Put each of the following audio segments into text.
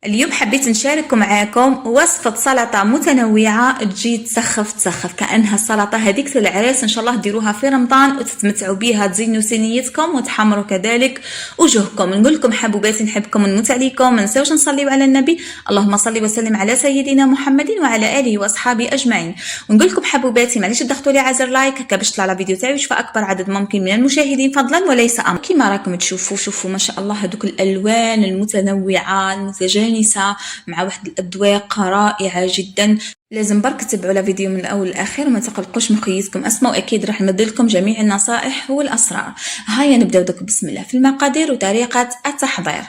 اليوم حبيت نشارك معاكم وصفة سلطة متنوعة تجي تسخف كأنها السلطة هذيك العراس. ان شاء الله ديروها في رمضان وتتمتعوا بها، تزينوا سنيتكم وتحمروا كذلك وجوهكم. نقول لكم حبوباتي نحبكم ونموت عليكم، ما نساوش نصليوا على النبي، اللهم صل وسلم على سيدنا محمد وعلى اله واصحابه اجمعين. ونقول لكم حبوباتي معليش تضغطوا لي على زر لايك هكا باش يطلع الفيديو تاعي ويشوف اكبر عدد ممكن من المشاهدين فضلا وليس امر. كما راكم تشوفوا شوفوا ما شاء الله هذوك الالوان المتنوعه المتجانسه مع واحد الاذواق رائعه جدا. لازم برك تتبعوا الفيديو من الاول للاخير وما تقلقوش من خويتكم اسماء، واكيد راح نمد لكم جميع النصائح والاسرار. هيا نبداو دوك بسم الله في المقادير وطريقه التحضير.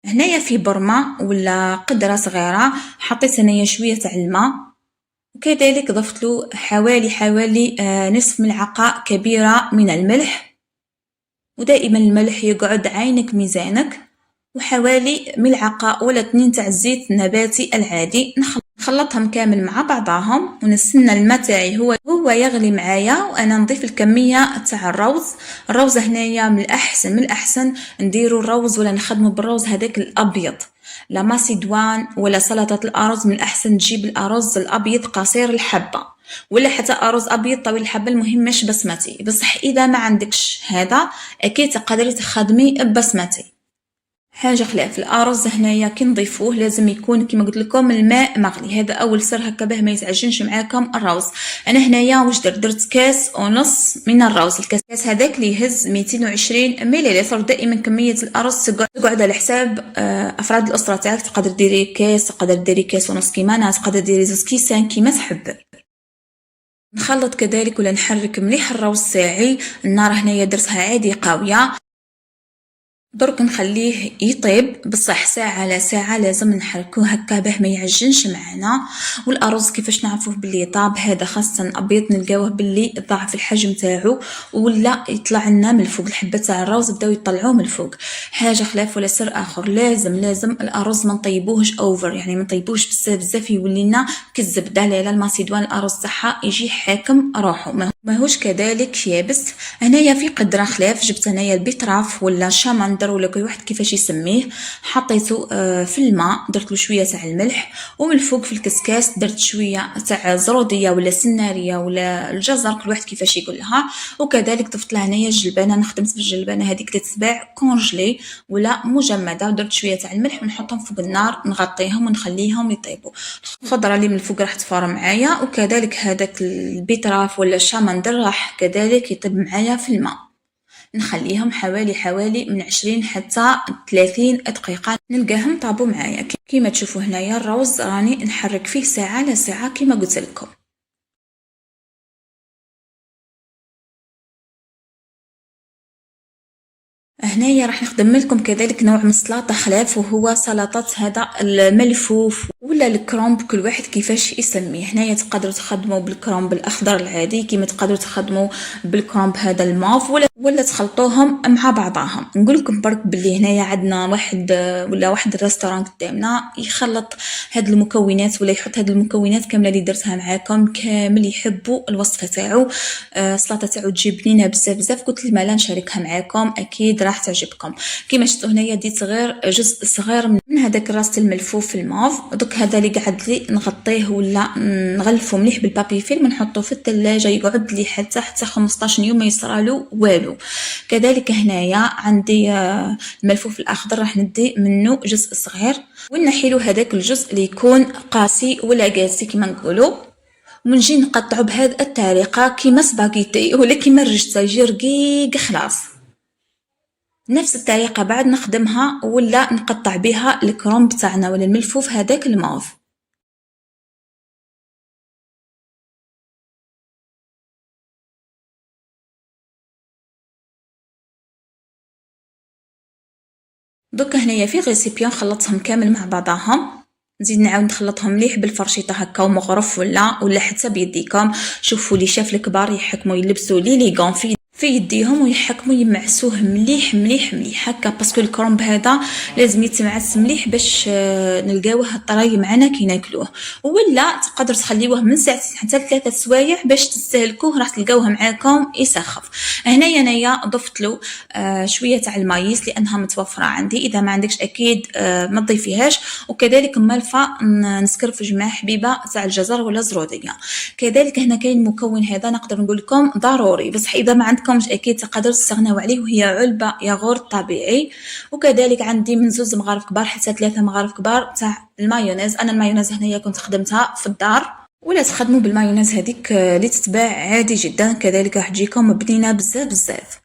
هنايا في برمة ولا قدرة صغيرة حطيت هنايا شوية تاع الماء، وكذلك ضفت له حوالي نصف ملعقة كبيرة من الملح، ودائما الملح يقعد عينك ميزانك، وحوالي ملعقة ولا 2 تاع الزيت النباتي العادي. نخلطهم كامل مع بعضهم ونستنى الماء تاعي هو يغلي معايا، وانا نضيف الكميه تاع الروز هنايا من الاحسن نديروا الروز ولا نخدموا بالروز هذاك الابيض، لا ماسيدوان ولا سلطه الارز. من الاحسن تجيب الارز الابيض قصير الحبه ولا حتى ارز ابيض طويل الحبه، المهم مش بسمتي. بصح اذا ما عندكش هذا اكيد تقدري تخدمي بسمتي. حاجه خلاف الارز هنايا كي نضيفوه لازم يكون كما قلت لكم الماء مغلي، هذا اول سر هكا باه ما يتعجنش معاكم الروز. انا هنايا واش درت كاس ونص من الروز، الكاس هذاك اللي يهز 220 مليلتر. دائما كميه الارز تقعد على حساب افراد الاسره تاعك، تقدر ديري كاس، تقدر ديري كاس ونص كيما انا، تقدر ديري 2 كيسان كيما تحب. نخلط كذلك ولا نحرك مليح الروز تاعي، النار هنايا درتها عادي قاويه. درك نخليه يطيب بصح ساعة على ساعة، لازم نحركوه هكا باه ما يعجنش معنا. والارز كيفاش نعرفوه باللي طاب؟ هذا خاصة ابيض نلقاوه باللي ضاعف الحجم تاعو ولا يطلع لنا من الفوق، الحبة تاع الروز بداو يطلعوه من الفوق. حاجة خلاف ولا سر اخر، لازم الارز ما نطيبوهش اوفر، يعني ما نطيبوش بزاف يولي لنا كالزبده. لا الماسيدوان الارز تاعها يجي حاكم روحه، ماهوش كذلك يابس. هنايا في قدره خلاف جبت هنايا البيتراف ولا شامندر ولا كل واحد كيفاش يسميه، حطيته في الماء، درت له شويه تاع الملح، ومن الفوق في الكسكاس درت شويه تاع زروديه ولا سناريه ولا الجزر كل واحد كيفاش يقولها. وكذلك ضفت لها هنايا الجلبانه، نخدمت بالجلبانه هذيك تتباع كونجلي ولا مجمده، ودرت شويه تاع الملح ونحطهم فوق النار نغطيهم ونخليهم يطيبوا. الخضره اللي من الفوق راح تفار معايا، وكذلك هذاك البيتراف ولا الشامندر راح كذلك يطيب معايا في الماء. نخليهم حوالي من 20 حتى 30 دقيقة نلقاهم طابوا معايا. كيما تشوفوا هنايا الروز راني نحرك فيه ساعة على ساعة كيما قلت لكم. هنايا راح نخدم لكم كذلك نوع من السلطة خلاف، وهو سلطة هذا الملفوف ولا الكرومب كل واحد كيفاش يسميه. هنايا تقدروا تخدموا بالكرومب الاخضر العادي، كيما تقدروا تخدموا بالكرومب هذا الماف ولا تخلطوهم مع بعضهم. نقول لكم برك باللي هنايا عندنا واحد الريستوران قدامنا يخلط هاد المكونات ولا يحط هاد المكونات كامله اللي درتها معاكم كامل، يحبوا الوصفه تاعو. السلطه تاعو تجي بنينه بزاف. قلت لي لا نشاركها معاكم اكيد راح تعجبكم. كيما شفتوا هنايا ديت غير جزء صغير من هذاك الراس الملفوف في الماف. دوك هذا اللي قعد لي نغطيه ولا نغلفه مليح بالبابي فيلم ونحطه في الثلاجه يقعد لي حتى 15 يوم ما يصرالو والو. كذلك هنايا عندي الملفوف الاخضر راح ندي منه جزء صغير ونحيلو هذاك الجزء اللي يكون قاسي ولا قاسي كما نقولوا، ونجي نقطعه بهذه الطريقه كيما سباغيتي ولا كيما الرجته يجي رقيق خلاص. نفس الطريقه بعد نخدمها ولا نقطع بها الكرومب تاعنا ولا الملفوف هذاك الماف. دوك هنايا في غيسيبيون خلطتهم كامل مع بعضهم، نزيد نعاود نخلطهم مليح بالفرشيطه هكا ومغرف ولا حتى بيديكم. شوفوا لي شاف الكبار يحكموا يلبسوا لي ليغون في في يديهم ويحكموا يمعسوه مليح مليح مليح هكا، باسكو الكرنب هذا لازم يتمعس مليح باش نلقاوه طري معنا كي ناكلوه. ولا تقدر تخليوه من ساعتين حتى 3 سوايع باش تستهلكوه، راح تلقاوه معاكم يسخف. هنايا انايا ضفت له شويه تاع المايس لانها متوفره عندي، اذا ما عندكش اكيد ما تضيفيهاش. وكذلك ملفه نسكرفج مع حبيبه تاع الجزر ولا زروديه. كذلك هنا كاين المكون هذا نقدر نقول لكم ضروري، بصح اذا ما عندكمش اكيد تقدروا تستغناو عليه، وهي علبه ياغورت طبيعي. وكذلك عندي من 2 مغارف كبار حتى 3 مغارف كبار تاع المايونيز. انا المايونيز هنايا كنت خدمتها في الدار، ولا تخدموا بالمايونيز هذيك اللي تتباع عادي جدا، كذلك راح تجيكم بنينه بزاف بزاف.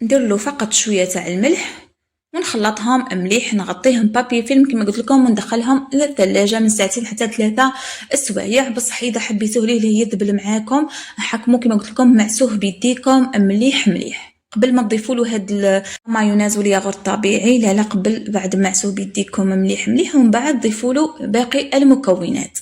ندير له فقط شويه تاع الملح ونخلطهم مليح، نغطيهم بابي فيلم كما قلت لكم وندخلهم للثلاجه من ساعتين حتى 3 سوايع. بصح اذا حبيتوه ليه يذبل معاكم حكموا كما قلت لكم معسوه بيديكم مليح مليح قبل ما تضيفوا له هاد المايونيز والياغورت طبيعي. لا قبل، بعد معسوه بيديكم مليح مليح ومن بعد ضيفوا له باقي المكونات.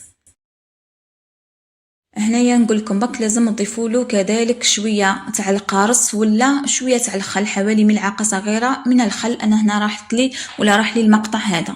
هنايا نقول لكم بك لازم تضيفوا له كذلك شويه تاع القارص ولا شويه تاع الخل، حوالي ملعقه صغيره من الخل. انا هنا راحت لي ولا راح لي المقطع هذا.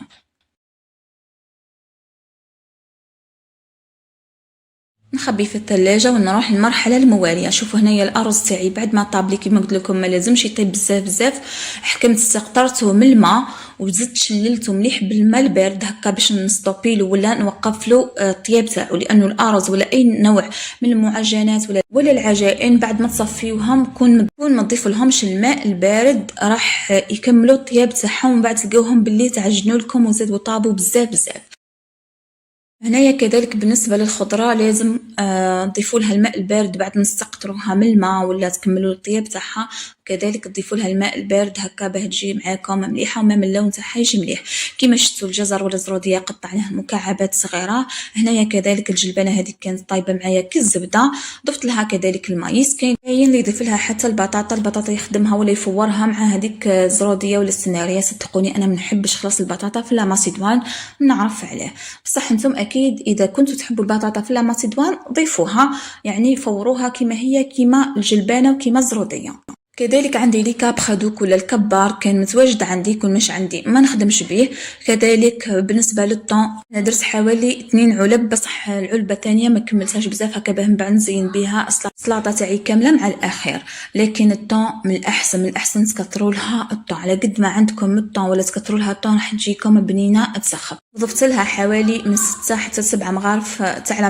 نخبي في الثلاجه ونروح للمرحله المواليه. شوفوا هنايا الارز تاعي بعد ما طابلي كما قلت لكم ما لازمش يطيب بزاف بزاف، حكمت استقطرته من الماء وزدت شللته مليح بالماء البارد هكا باش نستوبيلو ولا نوقف له الطياب تاعو، لانه الارز ولا اي نوع من المعجنات ولا العجائن بعد ما تصفيوهم كون ما تضيفوا لهمش الماء البارد راح يكملوا الطياب تاعهم، ومن بعد تلقاوهم باللي تعجنوا لكم وزادوا طابوا بزاف بزاف. هنايا كذلك بالنسبه للخضره لازم تضيفوا لها الماء البارد بعد ما تستقطروها من الماء ولا تكملوا الطياب تاعها. كذلك تضيفوا لها الماء البارد هكا باه تجي معاكم مليحه وما من اللون تاعها يجي مليح. كيما شفتوا الجزر ولا الزروديه قطعناه مكعبات صغيره. هنايا كذلك الجلبانه هذه كانت طايبه معايا كالزبده، ضفت لها كذلك المايس. كاين اللي يضيف لها حتى البطاطا يخدمها ولا يفورها مع هذيك الزروديه ولا السناريه. صدقوني انا ما نحبش خلاص البطاطا في لاماسيدوان، نعرف عليه. بصح انتم اكيد اذا كنتوا تحبوا البطاطا في لاماسيدوان ضيفوها، يعني فوروها كيما هي كيما الجلبانه وكيما الزروديه. كذلك عندي لي كاب خدوك ولا الكبار كان متواجد عندي، كل مش عندي ما نخدمش به. كذلك بالنسبه للطون انا درت حوالي 2 علب، بصح العلبه الثانيه ما كملتهاش بزاف هكا باه من بعد نزين بها السلطه تاعي كامله مع الاخير. لكن الطون من الاحسن تكثروا لها الطون، على قد ما عندكم الطون ولا تكثروا لها الطون راح تجيكم بنينه تسخف. ضفت لها حوالي من 6 حتى 7 مغارف تاع لا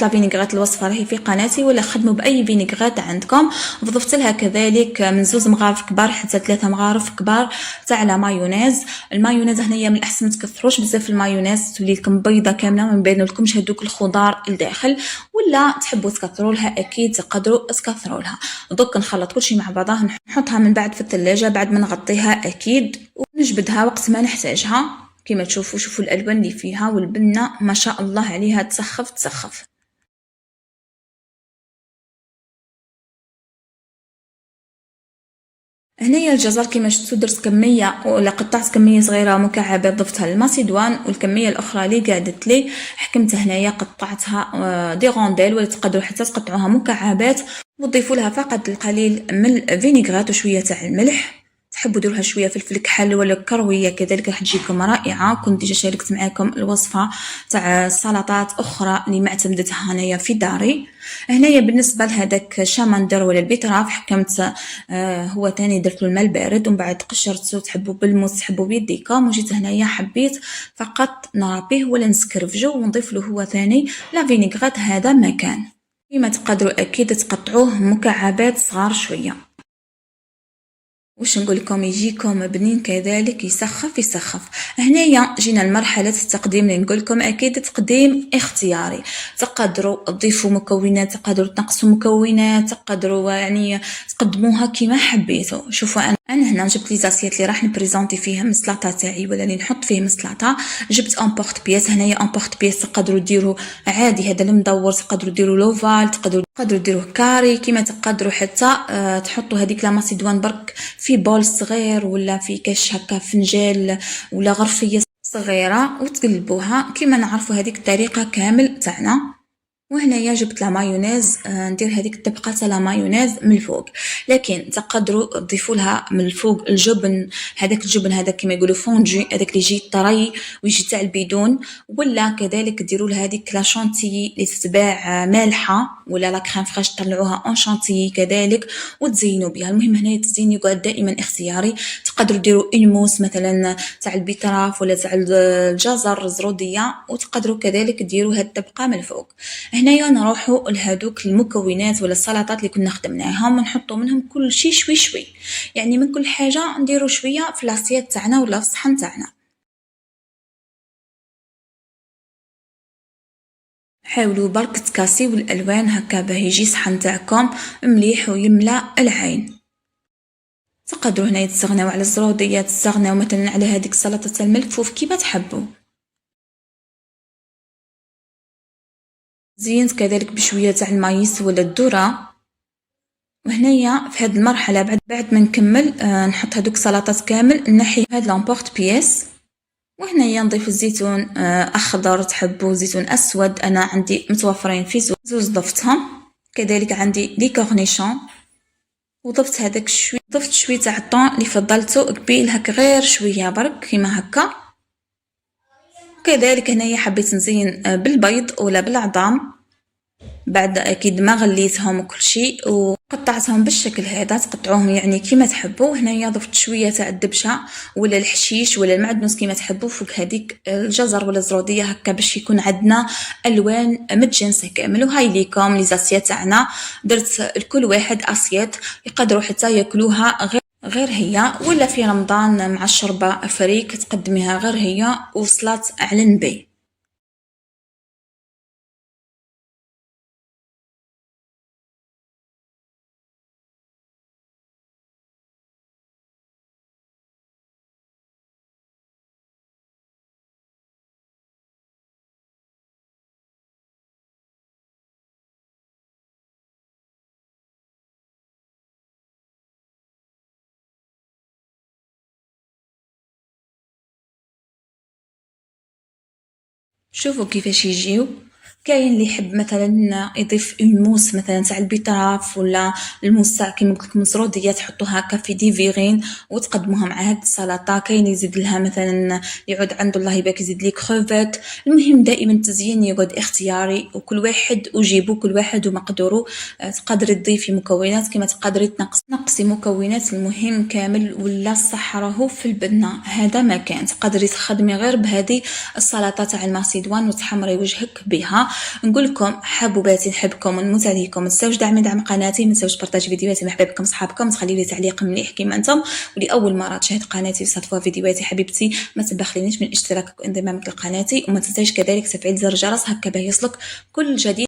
فينيغريت الوصفه راهي في قناتي ولا خدموا باي فينيغريت عندكم. وضفت لها كذلك من 2 مغارف كبار حتى 3 مغارف كبار تاع لا مايونيز. المايونيز هنايا من الاحسن ما تكثروش بزاف المايونيز تولي لكم بيضه كامله وما يبانو لكمش هذوك الخضار الداخل، ولا تحبوا تكثروا لها اكيد تقدروا تكثروا لها. دوك نخلط كل شيء مع بعضه، نحطها من بعد في الثلاجه بعد ما نغطيها اكيد، ونجبدها وقت ما نحتاجها. كما شوفوا الالوان اللي فيها والبنه ما شاء الله عليها تسخف. هنايا الجزر كما شفتوا درت كميه ولا قطعت كميه صغيره مكعبات ضفتها للماسيدوان، والكميه الاخرى اللي قعدت لي حكمت هنايا قطعتها دي غونديل ولا تقدروا حتى تقطعوها مكعبات وتضيفوا لها فقط القليل من الفينيغرات وشويه تاع الملح. تحبوا ديروها شويه فلفل كحل ولا كرويه كذلك راح تجيكم رائعه. كنت ديجا شاركت معكم الوصفه تاع سلطات اخرى اللي ما اعتمدتها هنايا في داري. هنايا بالنسبه لهذاك شامندر ولا البيتراف حكمت هو تاني درت له الماء البارد ومن بعد قشرته، تحبوا بالموس تحبوا بيديكم. وجيت هنايا حبيت فقط نرابيه ولا نسكرفجو ونضيف له هو ثاني لا فينيغرات هذا مكان. كما تقدروا اكيد تقطعوه مكعبات صغار شويه. واش نقول لكم يجيكم بنين كذلك يسخف. هنايا جينا لمرحله التقديم اللي نقول لكم اكيد تقديم اختياري. تقدروا تضيفوا مكونات، تقدروا تنقصوا مكونات، تقدروا يعني تقدموها كما حبيتوا. شوفوا انا هنا جبت لي زاسيات اللي راح نبريزونتي فيهم السلطه تاعي ولا اللي نحط فيهم السلطه. جبت امبورط بياس. هنايا امبورط بياس تقدروا ديروا عادي هذا المدور، تقدروا ديروا لوفال، تقدروا ديروه كاري، كيما تقدروا حتى تحطوا هذيك لا ماسيدوان برك في بول صغير ولا في كاش هكا فنجال ولا غرفيه صغيره وتقلبوها كيما نعرفوا. هذيك الطريقه كامل تاعنا. وهنايا جبت لا مايونيز، ندير هذيك الطبقه تاع لا مايونيز من الفوق، لكن تقدروا تضيفوا لها من الفوق الجبن، هذاك الجبن هذا كما يقولوا فونجي، هذاك اللي يجي طري ويجي تاع البيدون، ولا كذلك ديروا لها هذيك لا شونتيي اللي تتباع مالحه، ولا لا كريم فريش طلعوها اون شونتيي كذلك وتزينوا بها. المهم هنا التزيين يقعد دائما اختياري، تقدروا ديروا اون موس مثلا تاع البيتراف ولا تاع الجزر الزروديه، وتقدروا كذلك ديروا هاد الطبقه من الفوق. هنايا نروحوا لهذوك المكونات ولا السلطات اللي كنا خدمناهم، ونحطوا منهم كل شيء شوي شوي، يعني من كل حاجه نديروا شويه في لاصيات تاعنا ولا في الصحن تاعنا. حاولوا برك تكاسيو الالوان هكا باه يجي صحن تاعكم مليح ويملا العين. تقدروا هنا تستغناو على الزروديه، تستغناو مثلا على هذيك السلطه تاع الملفوف كيما تحبوا. زينت كذلك بشويه تاع المايس ولا الذره. وهنايا في هذه المرحله بعد ما نكمل نحط هذوك السلطات كامل، نحي هاد لامبورط بياس. وهنايا نضيف الزيتون اخضر تحبوا زيتون اسود، انا عندي متوفرين في زوز ضفتهم. كذلك عندي لي كورنيشون، وضفت هذاك شوي، ضفت شويه تاع الطون اللي فضلته قبيل هكا غير شويه برك كيما هكا. كذلك هنايا حبيت نزين بالبيض ولا بالعظام، بعد اكيد ما غليتهم وكل شيء، وقطعتهم بالشكل هذا، تقطعوهم يعني كيما تحبوا. هنايا ضفت شويه تاع الدبشه ولا الحشيش ولا المعدنوس كيما تحبوا فوق هذيك الجزر ولا الزروديه هكا، باش يكون عندنا الوان متجانسه كامل. وهاي ليكم لي زاسيات تاعنا، درت لكل واحد اسيات يقدروا حتى ياكلوها غير هي، ولا في رمضان مع الشربه فريك تقدميها غير هي وصلات على النبي. شوفوا كيفاش يجيو. كاين اللي يحب مثلا يضيف الموس مثلا تاع البيتراف ولا الموس تاع كيما قلت لكم الزروديه، تحطوا هكا في دي فيغين وتقدموها مع هاد السلطه. كاين يزيد لها مثلا يعود عنده الله يبارك يزيد لي كروفيت. المهم دائما التزيين يقعد اختياري، وكل واحد وجيبو كل واحد ومقدورو. تقدري تضيفي مكونات كما تقدري تنقصي مكونات، المهم كامل ولا الصح راهو في البنه. هذا ما كان تقدري تخدمي غير بهذه السلطه تاع الماسيدوان وتحمري وجهك بها. نقول لكم حبوباتي نحبكم ونموت عليكم، ما تنساوش دعم قناتي، ما تنساوش بارطاجي فيديوهاتي مع حبابكم صحابكم، تخليوا لي تعليق مليح كيما انتم. ولاول مره تشاهد قناتي وتصادفوا فيديوهاتي حبيبتي ما تبخلينيش من اشتراكك وانضمامك لقناتي، وما تنساش كذلك تفعيل زر الجرس هكا باه يوصلك كل جديد.